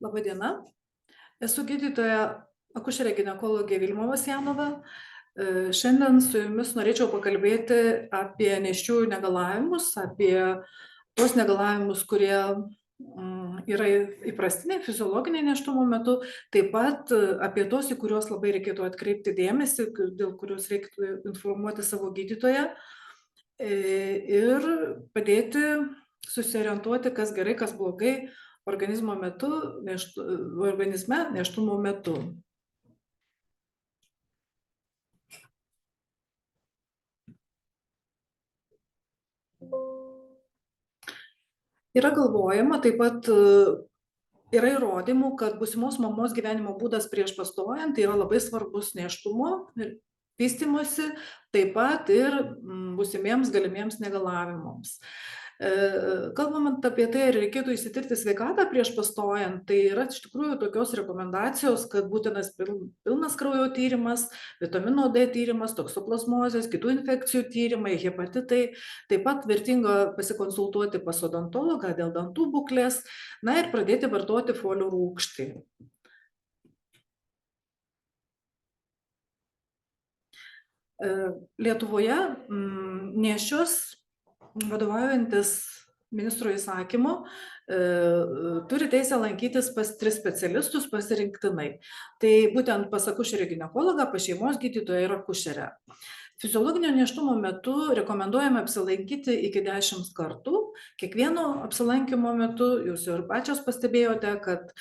Laba diena. Esu gydytoja akušerė ginekologė Vilma Vasjanova. Šiandien su jumis norėčiau pakalbėti apie nėščiųjų negalavimus, apie tuos negalavimus, kurie yra įprastiniai, fiziologiniai nėštumo metu, taip pat apie tuos, į kuriuos labai reikėtų atkreipti dėmesį, dėl kuriuos reikėtų informuoti savo gydytoją ir padėti susiorientuoti, kas gerai, kas blogai organizme nėštumo metu. Yra galvojama, taip pat yra įrodymų, kad būsimos mamos gyvenimo būdas prieš pastojant yra labai svarbus nėštumo ir vystymosi, taip pat ir būsimiems galimiems negalavimams. Kalbant apie tai, ar reikėtų išsitirti sveikatą prieš pastojant, tai yra iš tikrųjų tokios rekomendacijos, kad būtinas pilnas kraujo tyrimas, vitamino D tyrimas, toksoplazmozės, kitų infekcijų tyrimai, hepatitai, taip pat vertinga pasikonsultuoti pas odontologą dėl dantų būklės, na ir pradėti vartoti folio rūgštį. Lietuvoje nėščios, vadovaujantis ministro įsakymu, turi teisę lankytis pas 3 specialistus pasirinktinai. Tai būtent pas akušerį ginekologą, pas šeimos gydytoją ir akušerę. Fiziologinio nėštumo metu rekomenduojame apsilankyti iki 10 kartų. Kiekvieno apsilankymo metu, jūs jau ir pačios pastebėjote, kad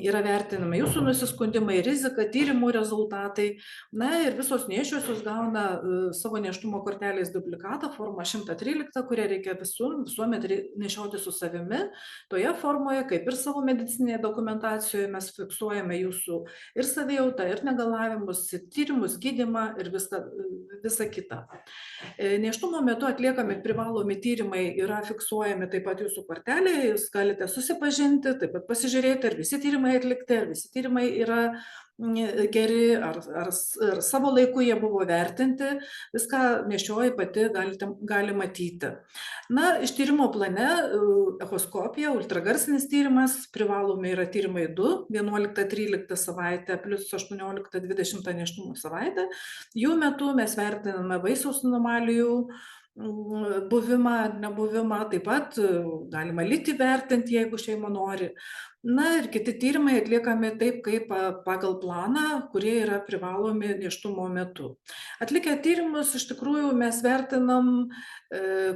yra vertinami jūsų nusiskundimai, rizika, tyrimų rezultatai. Na ir visos nėščiosios gauna savo nėštumo kortelės duplikatą, formą 113, kurią reikia visuomet nešioti su savimi. Toje formoje, kaip ir savo medicininėje dokumentacijoje, mes fiksuojame jūsų ir savijautą, ir negalavimus, tyrimus, gydymą ir visa kita. Nėštumo metu atliekami privalomi tyrimai yra fiksuojami taip pat jūsų kortelėje, jūs galite susipažinti, taip pat pasižiūrėti, ar visi tyrimai atlikti, ar visi tyrimai yra geri, ar savo laiku jie buvo vertinti, viską nėščioji pati gali matyti. Na, iš tyrimo plane echoskopija, ultragarsinis tyrimas, privalomi yra tyrimai 2, 11-13 savaitę plus 18-20 nėštumo savaitę. Jų metu mes vertiname vaisiaus anomalijų buvimą, nebuvimą, taip pat galima lytį vertinti, jeigu šeima nori. Na ir kiti tyrimai atliekami taip, kaip pagal planą, kurie yra privalomi nėštumo metu. Atlikę tyrimus, iš tikrųjų, mes vertinam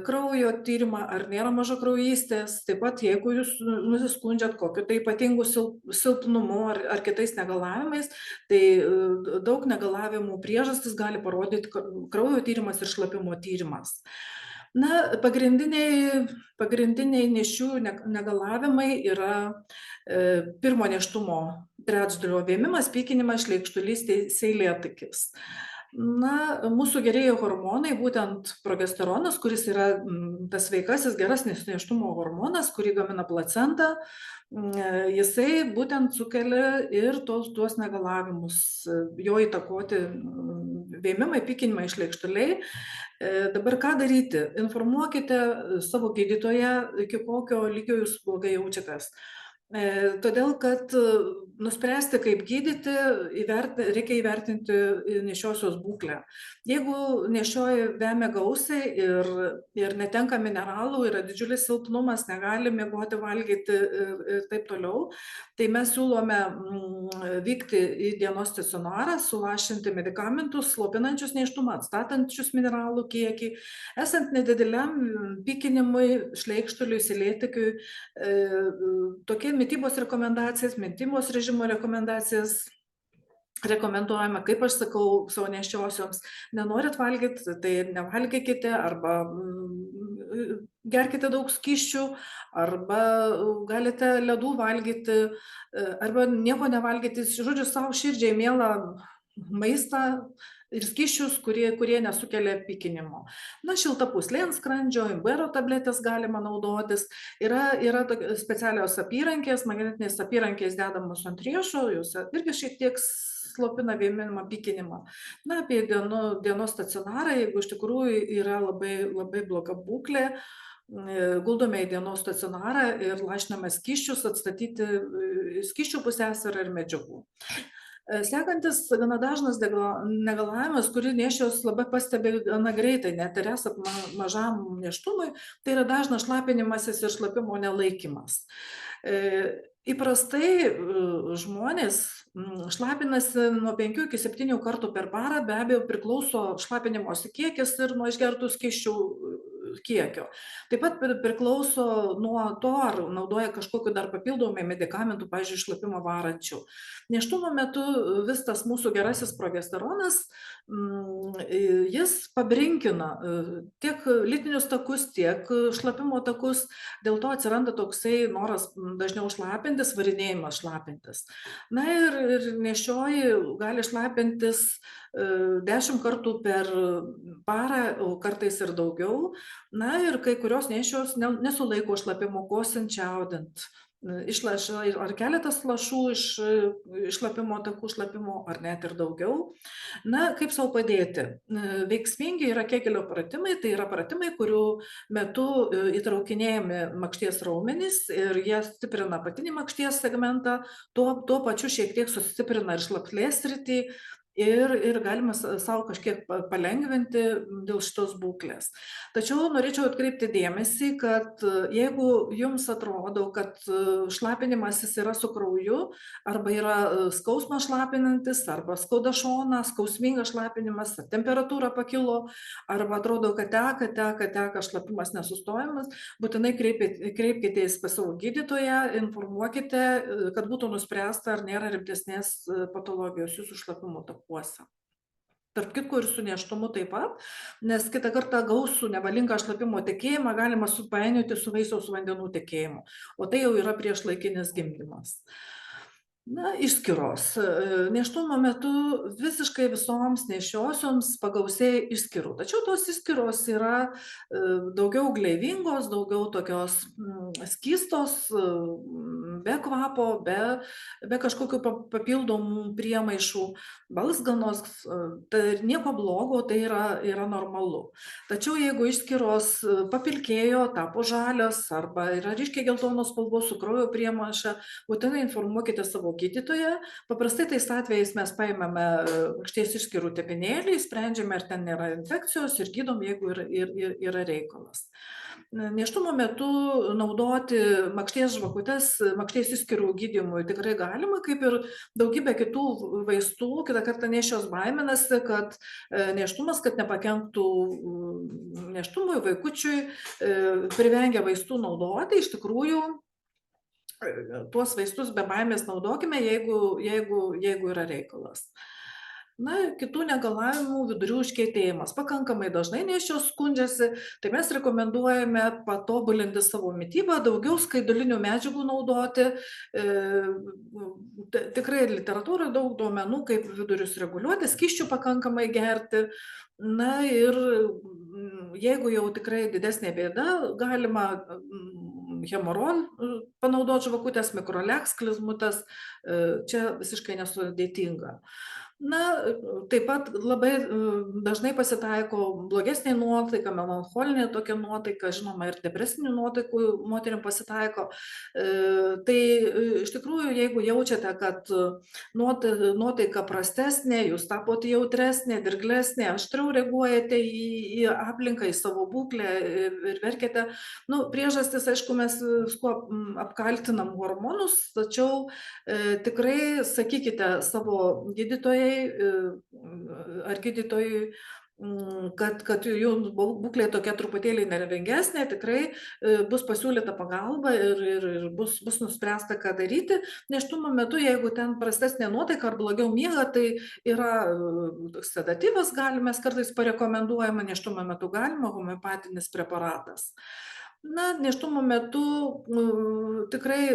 kraujo tyrimą, ar nėra mažakraujystės, taip pat jeigu jūs nusiskundžiat kokiu tai ypatingu silpnumu ar kitais negalavimais, tai daug negalavimų priežastis gali parodyti kraujo tyrimas ir šlapimo tyrimas. Na, pagrindiniai nėščių negalavimai yra pirmo nėštumo trečdalio vėmimas, pykinimas, šleikštulys, seilėtakis. Na, mūsų gerieji hormonai, būtent progesteronas, kuris yra tas sveikasis, geresnis nėštumo hormonas, kurį gamina placenta, jisai būtent sukelia ir tuos negalavimus, jo įtakoti vėmimai, pykinimai, šleikštuliai. Dabar ką daryti? Informuokite savo gydytoją, iki kokio lygio jūs blogai jaučiatės. Todėl, kad nuspręsti, kaip gydyti, reikia įvertinti nėščiosios būklę. Jeigu nėščioji vemia gausiai ir netenka mineralų, yra didžiulis silpnumas, negali miegoti, valgyti ir taip toliau, tai mes siūlome vykti į dienos stacionarą, sulašinti medikamentus, slopinančius nėštumą, atstatančius mineralų kiekį. Esant nedideliam pykinimui, šleikštuliui, seilėtakiui, tokie mitybos rekomendacijas, mitybos režimo rekomendacijas rekomenduojame, kaip aš sakau savo nėščiosioms, nenorit valgyti, tai nevalgykite, arba gerkite daug skysčių, arba galite ledų valgyti, arba nieko nevalgyti, žodžiu, savo širdžiai mielą maistą ir skysčius, kurie nesukelia pykinimo. Na, šiltapūslė ant skrandžio, imbero tabletės galima naudotis. Yra specialios apyrankės, magnetinės apyrankės dedamos ant riešo, jos irgi šiek tiek slopina vėmimą, pykinimą. Na, apie dienos stacionarą, jeigu iš tikrųjų yra labai bloga būklė, guldome į dienos stacionarą ir lašiname skysčius atstatyti skysčių pusiausvyrą ir medžiagų. Sekantis gana dažnas negalavimas, kurį nėščios labai pastebi gana greitai, net ir esant mažam nėštumui, tai yra dažnas šlapinimasis ir šlapimo nelaikymas. Įprastai žmonės šlapinasi nuo 5 iki 7 kartų per parą, be abejo priklauso šlapinimosi kiekis ir nuo išgertų skysčių kiekio. Taip pat priklauso nuo to, ar naudoja kažkokiu dar papildomai medikamentų, pavyzdžiui, šlapimo varančių. Nėštumo metu vis tas mūsų gerasis progesteronas, jis pabrinkina tiek lytinius takus, tiek šlapimo takus, dėl to atsiranda toksai noras dažniau šlapintis, varinėjimas šlapintis. Na ir nėščioji gali šlapintis 10 kartų per parą, o kartais ir daugiau. Na ir kai kurios nėščios nesulaiko šlapimo kosint, čiaudint. Išlaša ar keletas lašų iš šlapimo takų šlapimo, ar net ir daugiau. Na, kaip sau padėti? Veiksmingi yra Kegelio pratimai, tai yra pratimai, kurių metu įtraukinėjami makšties raumenys ir jie stiprina apatinį makšties segmentą, tuo pačiu šiek tiek sustiprina ir šlaplės sritį. Ir galima savo kažkiek palengvinti dėl šitos būklės. Tačiau norėčiau atkreipti dėmesį, kad jeigu jums atrodo, kad šlapinimasis yra su krauju, arba yra skausmas šlapinantis, arba skauda šoną, skausmingas šlapinimas, temperatūra pakilo, arba atrodo, kad teka šlapimas nesustojamas, būtinai kreipkitės pas savo gydytoją, informuokite, kad būtų nuspręsta, ar nėra rimtesnės patologijos jūsų šlapimo takuose. Tarp kitko ir su nėštumu taip pat, nes kitą kartą gausų nevalingą šlapimo tekėjimą galima supainioti su vaisiaus vandenų tekėjimu, o tai jau yra priešlaikinis gimdymas. Na, išskyros. Nėštumo metu visiškai visoms nėščiosioms pagausėja išskyrų. Tačiau tos išskyros yra daugiau gleivingos, daugiau tokios skystos, be kvapo, be kažkokių papildomų priemaišų, balzganos. Tai nieko blogo, tai yra normalu. Tačiau jeigu išskyros papilkėjo, tapo žalios arba yra ryškiai geltonos spalvos su kraujo priemaiša, būtinai informuokite savo gydytoją. Paprastai tais atvejais mes paimame makšties išskyrų tepinėlį, sprendžiame, ar ten nėra infekcijos ir gydom, jeigu yra reikalas. Nėštumo metu naudoti makšties žvakutes, makšties išskyrų gydymui tikrai galima, kaip ir daugybė kitų vaistų. Kitą kartą nėščios baiminasi, kad nėštumas, kad nepakenktų nėštumui, vaikučiui, privengia vaistų naudoti. Iš tikrųjų, tuos vaistus be baimės naudokime, jeigu yra reikalas. Na, kitų negalavimų vidurių užkietėjimas. Pakankamai dažnai nėščios skundžiasi, tai mes rekomenduojame patobulinti savo mitybą, daugiau skaidulinių medžiagų naudoti. Tikrai literatūroje daug duomenų, kaip vidurius reguliuoti, skysčių pakankamai gerti. Na ir jeigu jau tikrai didesnė bėda, galima Hemoron panaudoti žvakutės, Mikroleks, klizmutės, čia visiškai nesudėtinga. Na, taip pat labai dažnai pasitaiko blogesnė nuotaika, melancholinė tokia nuotaika, žinoma, ir depresinių nuotaikų moterim pasitaiko. Tai iš tikrųjų, jeigu jaučiate, kad nuotaika prastesnė, jūs tapote jautresnė, dirglesnė, aštriau reaguojate į aplinką, į savo būklę ir verkiate. Nu, priežastis, aišku, mes viskuo apkaltinam hormonus, tačiau tikrai sakykite savo gydytojai ar gydytojui, kad jų būklė tokia truputėlį nervingesnė, tikrai bus pasiūlyta pagalba ir bus nuspręsta, ką daryti. Nėštumo metu, jeigu ten prastesnė nuotaika ar blogiau miega, tai yra sedatyvas, mes kartais parekomenduojama, nėštumo metu galima homeopatinis preparatas. Na, nėštumo metu tikrai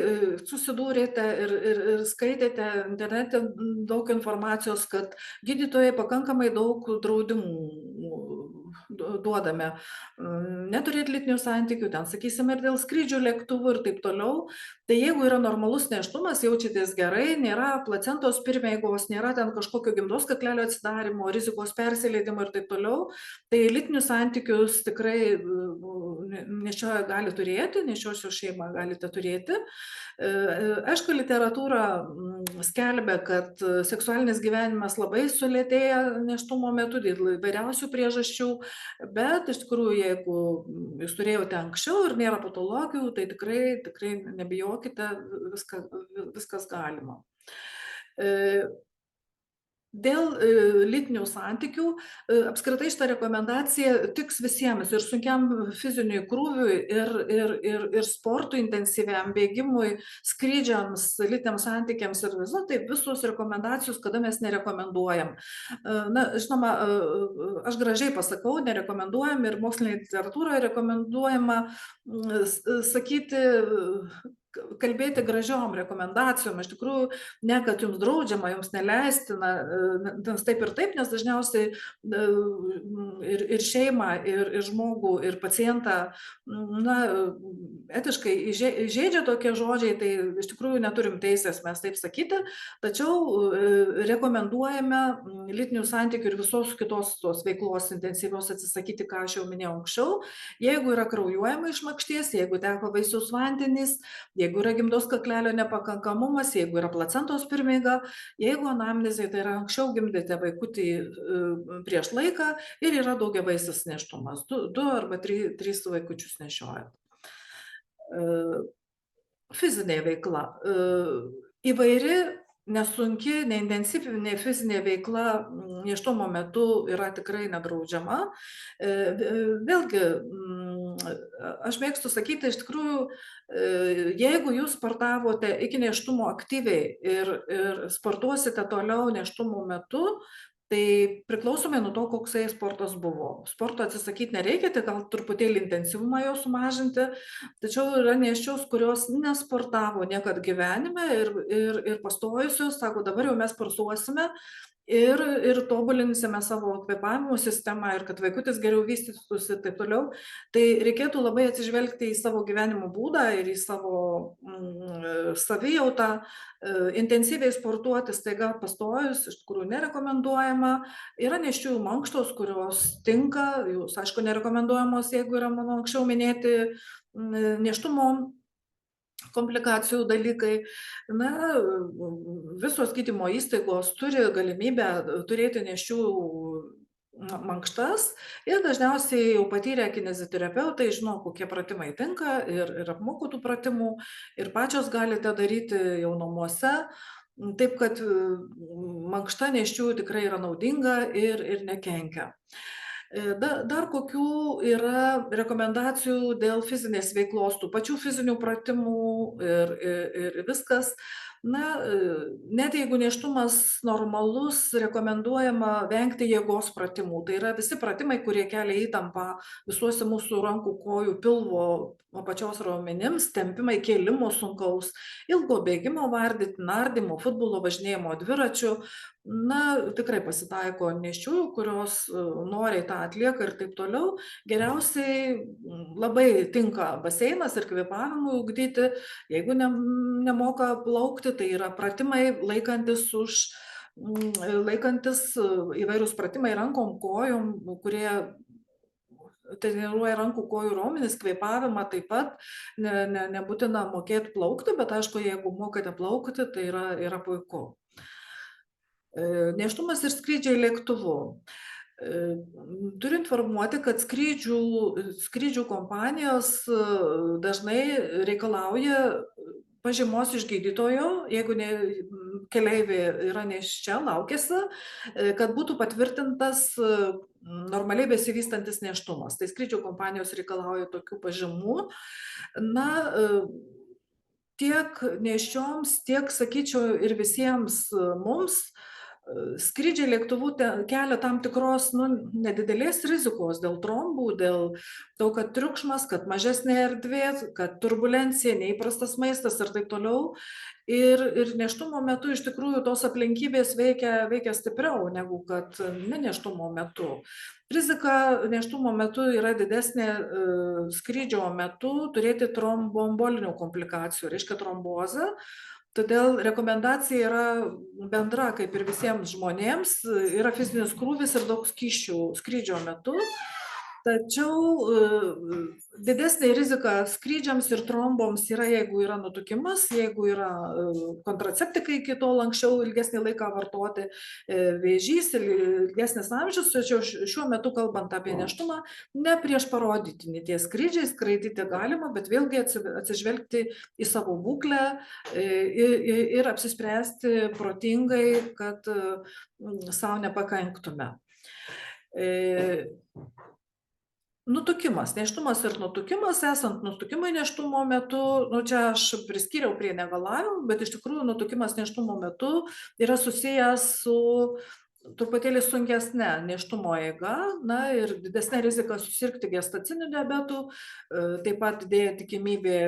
susidūrėte ir skaitėte internete daug informacijos, kad gydytojai pakankamai daug draudimų duodame. Neturėti lytinių santykių, ten sakysime, ir dėl skrydžių lėktuvų ir taip toliau. Tai jeigu yra normalus nėštumas, jaučiatės gerai, nėra placentos pirmeigos, nėra ten kažkokio gimdos kaklelio atsidarimo, rizikos persileidimo ir taip toliau, tai lytinius santykius tikrai nešioja gali turėti, nešiosios šeima galite turėti. Aišku, literatūra skelbia, kad seksualinis gyvenimas labai sulėtėja nėštumo metu dėl įvairiausių priežasčių, bet iš tikrųjų, jeigu jūs turėjote anksčiau ir nėra patologijų, tai tikrai nebijokite, viskas galima. Dėl lytinių santykių apskritai šita rekomendacija tiks visiems ir sunkiam fiziniui krūviui, ir sportui intensyviam, bėgimui, skrydžiams, lytiniams santykiams ir tai visos rekomendacijos, kada mes nerekomenduojam. Na, žinoma, aš gražiai pasakau, nerekomenduojam ir mokslinėje literatūroje rekomenduojama sakyti, kalbėti gražiom rekomendacijom, iš tikrųjų, ne kad jums draudžiama, jums neleistina, nes taip ir taip, nes dažniausiai ir šeimą, ir žmogų, ir pacientą, na, etiškai įžeidžia tokie žodžiai, tai iš tikrųjų neturim teisės mes taip sakyti, tačiau rekomenduojame lytinių santykių ir visos kitos tos veiklos intensyvios atsisakyti, ką aš jau minėjau anksčiau, jeigu yra kraujuojama iš makšties, jeigu teka vaisiaus vandenys, jeigu yra gimdos kaklelio nepakankamumas, jeigu yra placentos pirmeiga, jeigu anamnezė, tai yra anksčiau gimdėte vaikutį prieš laiką ir yra daugiavaisis nėštumas, 2 arba 3 vaikučius nešiojat. Fizinė veikla. Įvairi, nesunki, neintensyvinė fizinė veikla nėštumo metu yra tikrai nedraudžiama. Vėlgi, aš mėgstu sakyti, iš tikrųjų, jeigu jūs sportavote iki nėštumo aktyviai ir sportuosite toliau nėštumo metu, tai priklausomai nuo to, koksai sportas buvo. Sporto atsisakyti nereikia, tai gal truputėlį intensyvumą jo sumažinti, tačiau yra nėščios, kurios nesportavo niekad gyvenime ir pastojusios, sako, dabar jau mes sportuosime ir tobulinsime savo kvėpavimo sistemą ir kad vaikutis geriau vystytųsi ir taip toliau. Tai reikėtų labai atsižvelgti į savo gyvenimo būdą ir į savo savijautą. Intensyviai sportuoti staiga pastojus iš tikrųjų nerekomenduojama. Yra nėščiųjų mankštos, kurios tinka, jūs aišku nerekomenduojamos, jeigu yra mano anksčiau minėti nėštumo komplikacijų dalykai. Na, visos gydymo įstaigos turi galimybę turėti nėščiųjų mankštas ir dažniausiai jau patyrę kineziterapeutai žino, kokie pratimai tinka ir apmoko tų pratimų ir pačios galite daryti jau namuose. Taip, kad mankšta nėščiųjų tikrai yra naudinga ir nekenkia. Dar kokių yra rekomendacijų dėl fizinės veiklos, tų pačių fizinių pratimų ir viskas. Na, net jeigu nėštumas normalus, rekomenduojama vengti jėgos pratimų. Tai yra visi pratimai, kurie kelia įtampą visuose mūsų rankų, kojų, pilvo apačios raumenims, tempimai, kėlimo sunkaus, ilgo bėgimo, nardymo, futbolo, važinėjimo dviračiu. Na, tikrai pasitaiko nėščiųjų, kurios noriai tą atlieka ir taip toliau. Geriausiai labai tinka baseinas ir kvėpavimui ugdyti. Jeigu nemoka plaukti, tai yra pratimai laikantis įvairūs pratimai rankom, kojom, kurie treniruoja rankų, kojų raumenis, kvėpavimą taip pat. Nebūtina mokėti plaukti, bet aišku, jeigu mokate plaukti, tai yra puiku. Nėštumas ir skrydžiai lėktuvu. Turiu informuoti, kad skrydžių kompanijos dažnai reikalauja pažymos iš gydytojo, jeigu keleivė yra nėščia, laukiasi, kad būtų patvirtintas normaliai besivystantis nėštumas. Tai skrydžių kompanijos reikalauja tokių pažymų. Na, tiek nėščioms, tiek, sakyčiau, ir visiems mums skrydžiai lėktuvu kelia tam tikros nedidelės rizikos dėl trombų, dėl to, kad triukšmas, kad mažesnė erdvė, kad turbulencija, neįprastas maistas ir taip toliau. Ir nėštumo metu iš tikrųjų tos aplinkybės veikia stipriau negu kad nenėštumo metu. Rizika nėštumo metu yra didesnė skrydžio metu turėti tromboembolinių komplikacijų, reiškia trombozę. Todėl rekomendacija yra bendra, kaip ir visiems žmonėms, yra fizinis krūvis ir daug skysčių skrydžio metu. Tačiau didesnė rizika skrydžiams ir tromboms yra, jeigu yra nutukimas, jeigu yra kontraceptikai iki tol anksčiau ilgesnį laiką vartoti, vėžys ir ilgesnis amžius, tačiau šiuo metu, kalbant apie nėštumą, ne prieš parodytini tie skrydžiai, skraidyti galima, bet vėlgi atsižvelgti į savo būklę ir apsispręsti protingai, kad savo nepakanktume. Nutukimas, nėštumas ir nutukimas, esant nutukimui nėštumo metu, čia aš priskyriau prie negalavimų, bet iš tikrųjų nutukimas nėštumo metu yra susijęs su truputėlį sunkesne nėštumo eiga, na ir didesnė rizika susirgti gestaciniu diabetu, taip pat didėja tikimybė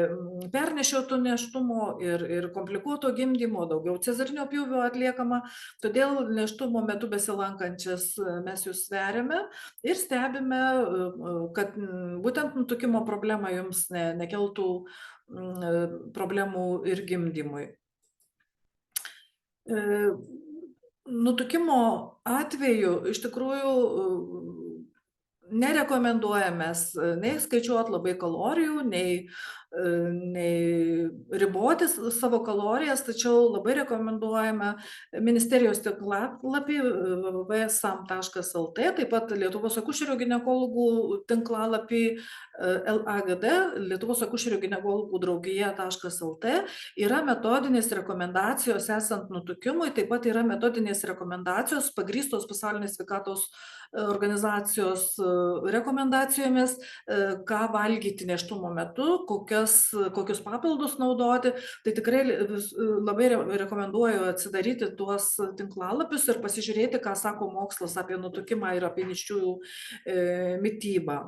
pernešioto nėštumo ir komplikuoto gimdymo, daugiau cezarinio pjūvio atliekama, todėl nėštumo metu besilankančias mes jūs sveriame ir stebime, kad būtent nutukimo problema jums nekeltų problemų ir gimdymui. Nutukimo atveju iš tikrųjų nerekomenduojam mes nei skaičiuot labai kalorijų, nei riboti savo kalorijas, tačiau labai rekomenduojame ministerijos tinklalapį www.sam.lt, taip pat Lietuvos akušerių ginekologų tinklalapį LAGD, Lietuvos akušerių ginekologų draugija.lt, yra metodinės rekomendacijos esant nutukimui, taip pat yra metodinės rekomendacijos pagrįstos Pasaulinės sveikatos organizacijos rekomendacijomis, ką valgyti nėštumo metu, kokius papildus naudoti. Tai tikrai labai rekomenduoju atsidaryti tuos tinklalapius ir pasižiūrėti, ką sako mokslas apie nutukimą ir apie nėščiųjų mitybą.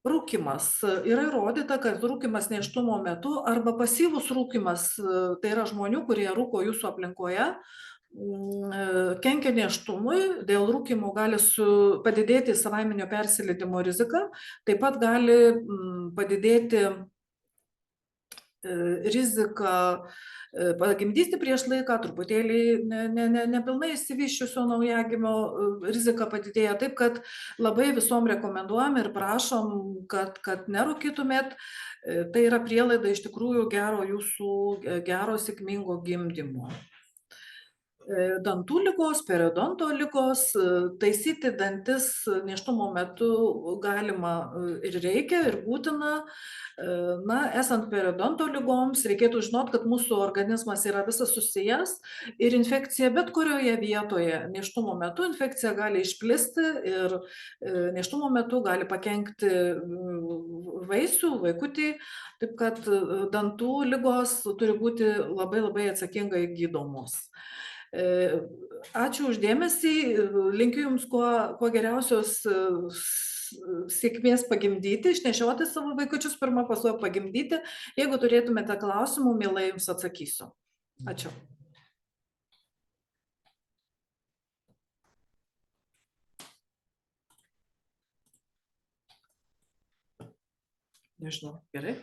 Rūkymas. Yra įrodyta, kad rūkymas nėštumo metu arba pasyvus rūkymas, tai yra žmonių, kurie rūko jūsų aplinkoje, kenkia nėštumui, dėl rūkymo gali padidėti savaiminio persileidimo rizika, taip pat gali padidėti rizika pagimdyti prieš laiką, truputėlį nepilnai išsivysčiusio naujagimio rizika padidėja, taip kad labai visom rekomenduojam ir prašom, kad nerūkytumėt, tai yra prielaida iš tikrųjų gero sėkmingo gimdymo. Dantų ligos, periodonto ligos, taisyti dantis nėštumo metu galima ir reikia, ir būtina. Na, esant periodonto ligoms, reikėtų žinot, kad mūsų organizmas yra visas susijęs ir infekcija bet kurioje vietoje nėštumo metu infekcija gali išplisti ir nėštumo metu gali pakenkti vaisių, vaikutį, taip kad dantų ligos turi būti labai labai atsakingai gydomos. Ačiū už dėmesį, linkiu Jums kuo geriausios sėkmės pagimdyti, išnešioti savo vaikučius pirmą, paskui pagimdyti. Jeigu turėtumėte klausimų, mielai Jums atsakysiu. Ačiū. Nežinau, gerai?